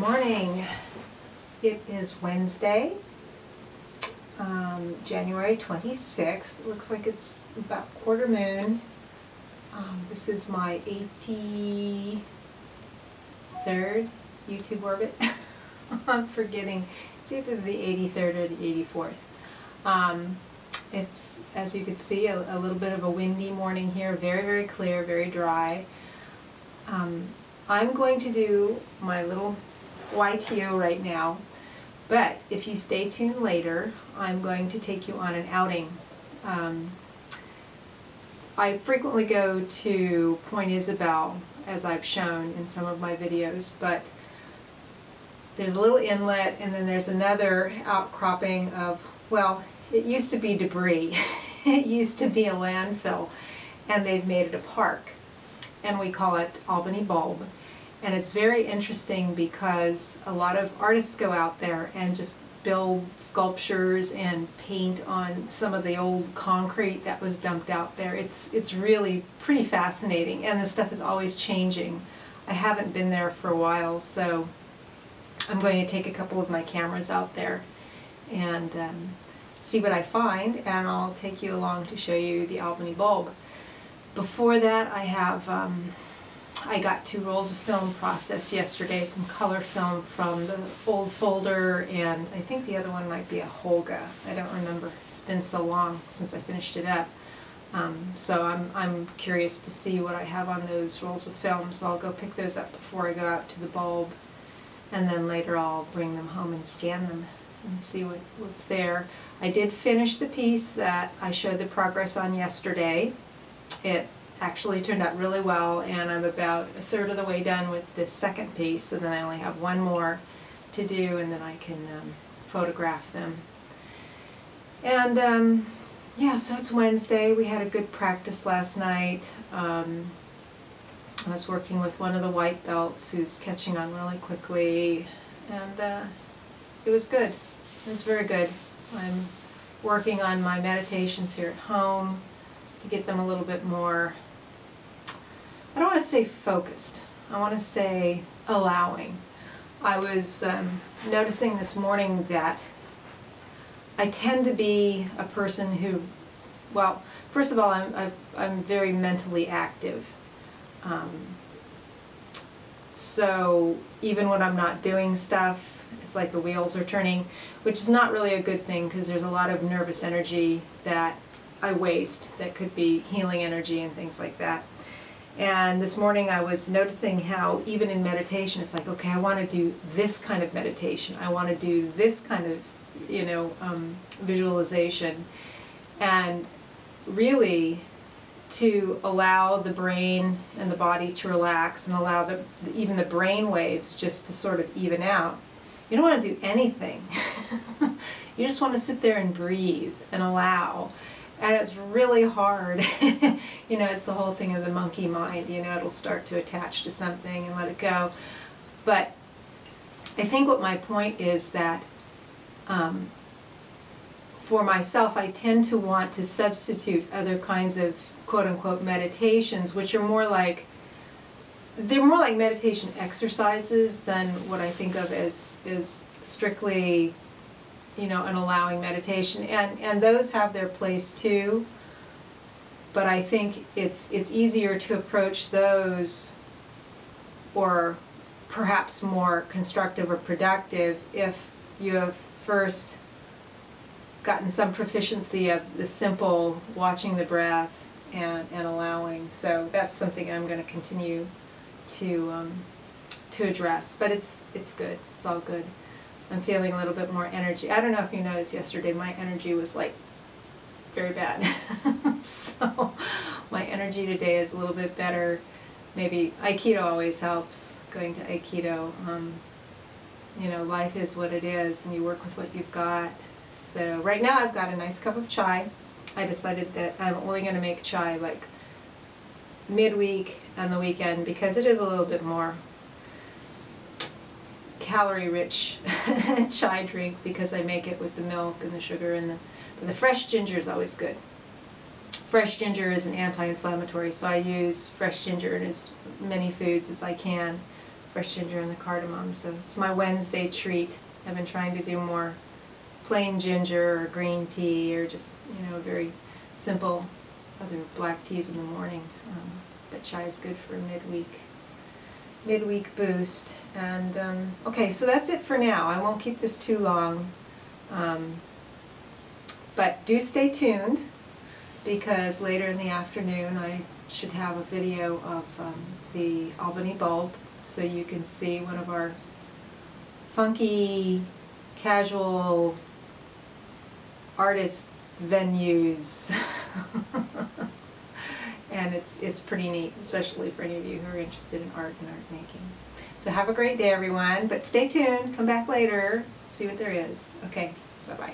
morning. It is Wednesday, January 26th. It looks like it's about quarter moon. This is my 83rd YouTube orbit. I'm forgetting. It's either the 83rd or the 84th. It's, as you can see, a little bit of a windy morning here. Very, very clear, very dry. I'm going to do my little YTO right now, but if you stay tuned later, I'm going to take you on an outing. I frequently go to Point Isabel, as I've shown in some of my videos, but there's a little inlet and then there's another outcropping of, well, it used to be debris. It used to be a landfill, and they've made it a park, and we call it Albany Bulb. And it's very interesting because a lot of artists go out there and just build sculptures and paint on some of the old concrete that was dumped out there. It's really pretty fascinating, and the stuff is always changing. I haven't been there for a while, so I'm going to take a couple of my cameras out there and see what I find, and I'll take you along to show you the Albany Bulb. Before that, I have I got 2 rolls of film processed yesterday, some color film from the old folder, and I think the other one might be a Holga. I don't remember. It's been so long since I finished it up. So I'm curious to see what I have on those rolls of film, so I'll go pick those up before I go out to the bulb, and then later I'll bring them home and scan them and see what's there. I did finish the piece that I showed the progress on yesterday. It actually turned out really well, and I'm about a third of the way done with this second piece, and then I only have one more to do, and then I can photograph them. And yeah, so it's Wednesday. We had a good practice last night. I was working with one of the white belts who's catching on really quickly, and it was good. It was very good. I'm working on my meditations here at home to get them a little bit more, I don't want to say focused, I want to say allowing. I was noticing this morning that I tend to be a person who, well, first of all, I'm very mentally active. So even when I'm not doing stuff, it's like the wheels are turning, which is not really a good thing because there's a lot of nervous energy that I waste that could be healing energy and things like that. And this morning I was noticing how even in meditation it's like, okay, I want to do this kind of meditation. I want to do this kind of, visualization. And really to allow the brain and the body to relax and allow even the brain waves just to sort of even out. You don't want to do anything. You just want to sit there and breathe and allow. And it's really hard. It's the whole thing of the monkey mind. It'll start to attach to something and let it go. But I think what my point is that for myself, I tend to want to substitute other kinds of quote-unquote meditations, which are more like, they're more like meditation exercises than what I think of as strictly an allowing meditation, and those have their place too, but I think it's easier to approach those, or perhaps more constructive or productive, if you have first gotten some proficiency of the simple watching the breath and allowing. So that's something I'm going to continue to address, but it's good. It's all good. I'm feeling a little bit more energy. I don't know if you noticed yesterday, my energy was like very bad. So my energy today is a little bit better. Maybe Aikido always helps, going to Aikido. Life is what it is, and you work with what you've got. So right now I've got a nice cup of chai. I decided that I'm only going to make chai like midweek and the weekend because it is a little bit more calorie-rich chai drink, because I make it with the milk and the sugar, and the fresh ginger is always good. Fresh ginger is an anti-inflammatory, so I use fresh ginger in as many foods as I can. fresh ginger and the cardamom. So it's my Wednesday treat. I've been trying to do more plain ginger or green tea or just, you know, very simple other black teas in the morning. But chai is good for a midweek boost. And okay, so that's it for now. I won't keep this too long. But do stay tuned, because later in the afternoon I should have a video of the Albany Bulb, so you can see one of our funky, casual artist venues. And it's pretty neat, especially for any of you who are interested in art and art making. So have a great day, everyone, but stay tuned, come back later, see what there is. Okay, bye-bye.